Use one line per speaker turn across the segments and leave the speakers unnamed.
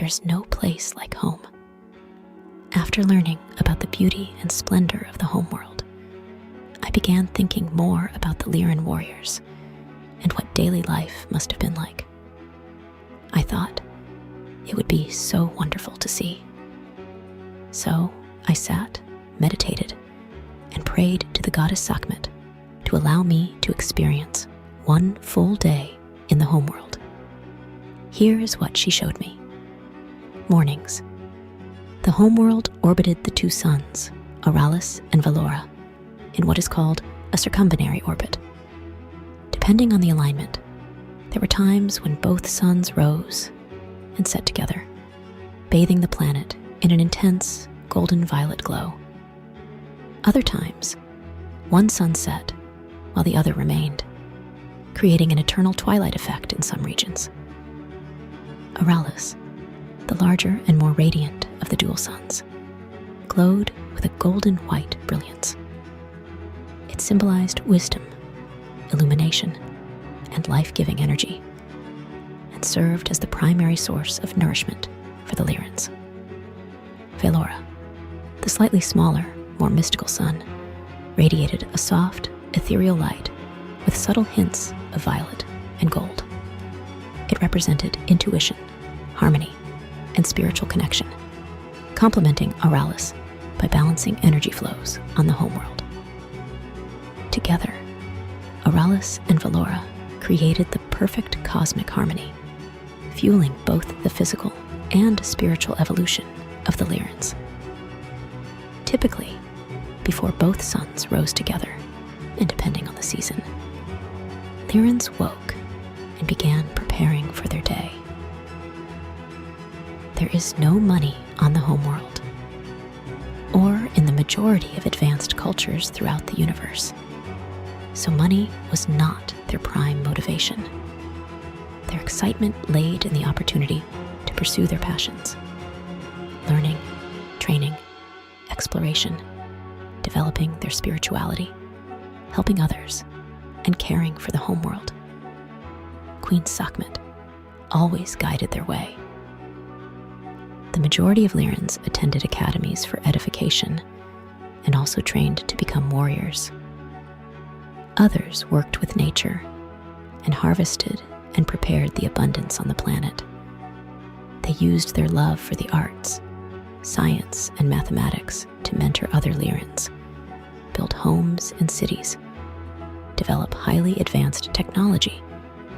there's no place like home. After learning about the beauty and splendor of the homeworld, I began thinking more about the Lyran warriors and what daily life must have been like. I thought it would be so wonderful to see. So I sat, meditated, and prayed to the goddess Sakhmet to allow me to experience one full day in the homeworld. Here is what she showed me. Mornings. The homeworld orbited the two suns, Auralis and Valora, in what is called a circumbinary orbit. Depending on the alignment, there were times when both suns rose and set together, bathing the planet in an intense golden violet glow. Other times, one sun set while the other remained, creating an eternal twilight effect in some regions. Auralis, the larger and more radiant of the dual suns, glowed with a golden white brilliance. It symbolized wisdom, illumination, and life-giving energy, and served as the primary source of nourishment for the Lyrans. Valora, the slightly smaller, more mystical sun, radiated a soft, ethereal light with subtle hints of violet and gold. It represented intuition, harmony, and spiritual connection, complementing Auralis by balancing energy flows on the homeworld. Together, Auralis and Valora created the perfect cosmic harmony, fueling both the physical and spiritual evolution of the Lyrans. Typically, before both suns rose together, and depending on the season, Lyrans woke and began preparing for their day. There is no money on the homeworld, or in the majority of advanced cultures throughout the universe, so money was not their prime motivation. Their excitement laid in the opportunity to pursue their passions: learning, training, exploration, developing their spirituality, helping others, and caring for the homeworld. Queen Sakhmet always guided their way. The majority of Lyrans attended academies for edification and also trained to become warriors. Others worked with nature and harvested and prepared the abundance on the planet. They used their love for the arts, science, and mathematics to mentor other Lyrans, build homes and cities, develop highly advanced technology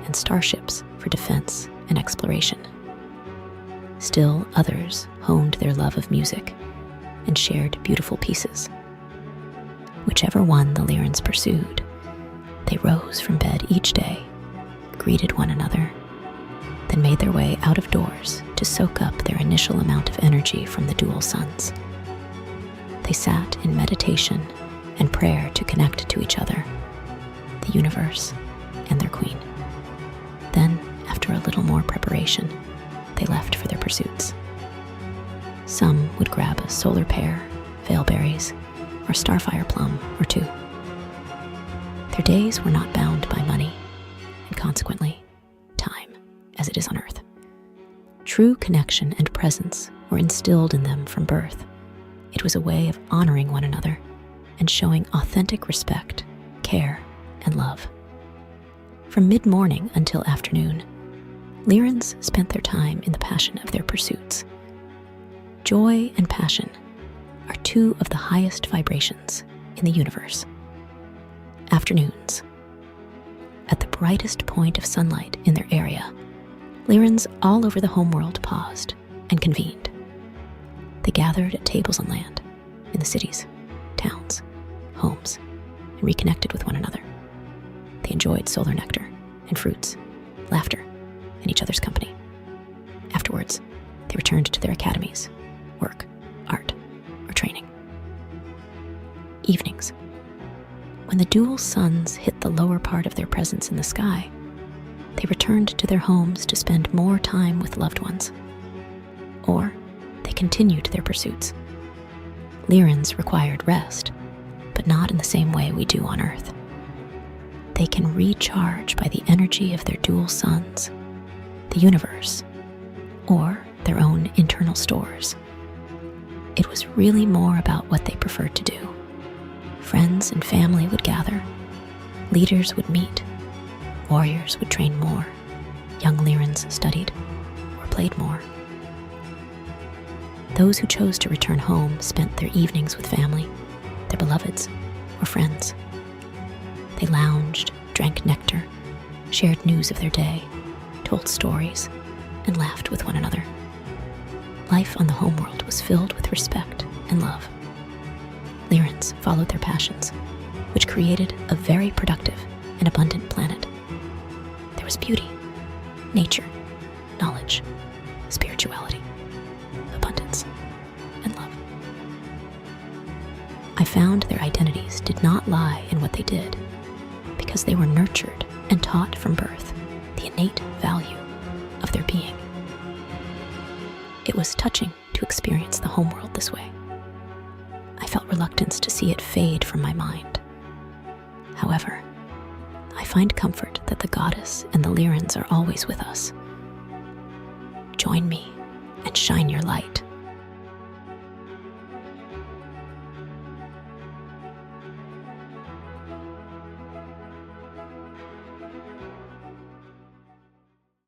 and starships for defense and exploration. Still others honed their love of music and shared beautiful pieces. Whichever one the Lyrans pursued, they rose from bed each day, greeted one another, then made their way out of doors to soak up their initial amount of energy from the dual suns. They sat in meditation and prayer to connect to each other, the universe, and their queen. Then, after a little more preparation, they left for their pursuits. Some would grab a solar pear, veilberries, or starfire plum or two. Their days were not bound by money, and consequently, time, as it is on Earth. True connection and presence were instilled in them from birth. It was a way of honoring one another and showing authentic respect, care, and love. From mid-morning until afternoon, Lyrans spent their time in the passion of their pursuits. Joy and passion are two of the highest vibrations in the universe. Afternoons. At the brightest point of sunlight in their area, Lyrans all over the homeworld paused and convened. They gathered at tables on land, in the cities, towns, homes, and reconnected with one another. They enjoyed solar nectar and fruits, laughter, and each other's company. Afterwards, they returned to their academies, work, art, or training. Evenings. When the dual suns hit the lower part of their presence in the sky, they returned to their homes to spend more time with loved ones. Or they continued their pursuits. Lyrans required rest, but not in the same way we do on Earth. They can recharge by the energy of their dual suns, the universe, or their own internal stores. It was really more about what they preferred to do. Friends and family would gather, leaders would meet, warriors would train more, young Lyrans studied or played more. Those who chose to return home spent their evenings with family, their beloveds, or friends. They lounged, drank nectar, shared news of their day, told stories, and laughed with one another. Life on the homeworld was filled with respect and love. Lyrans followed their passions, which created a very productive and abundant planet. There was beauty, nature, knowledge, spirituality, abundance, and love. I found their identities did not lie in what they did, because they were nurtured and taught from birth the innate value of their being. It was touching to experience the homeworld this way. I felt reluctance to see it fade from my mind. However, I find comfort that the goddess and the Lyrans are always with us. Join me and shine your light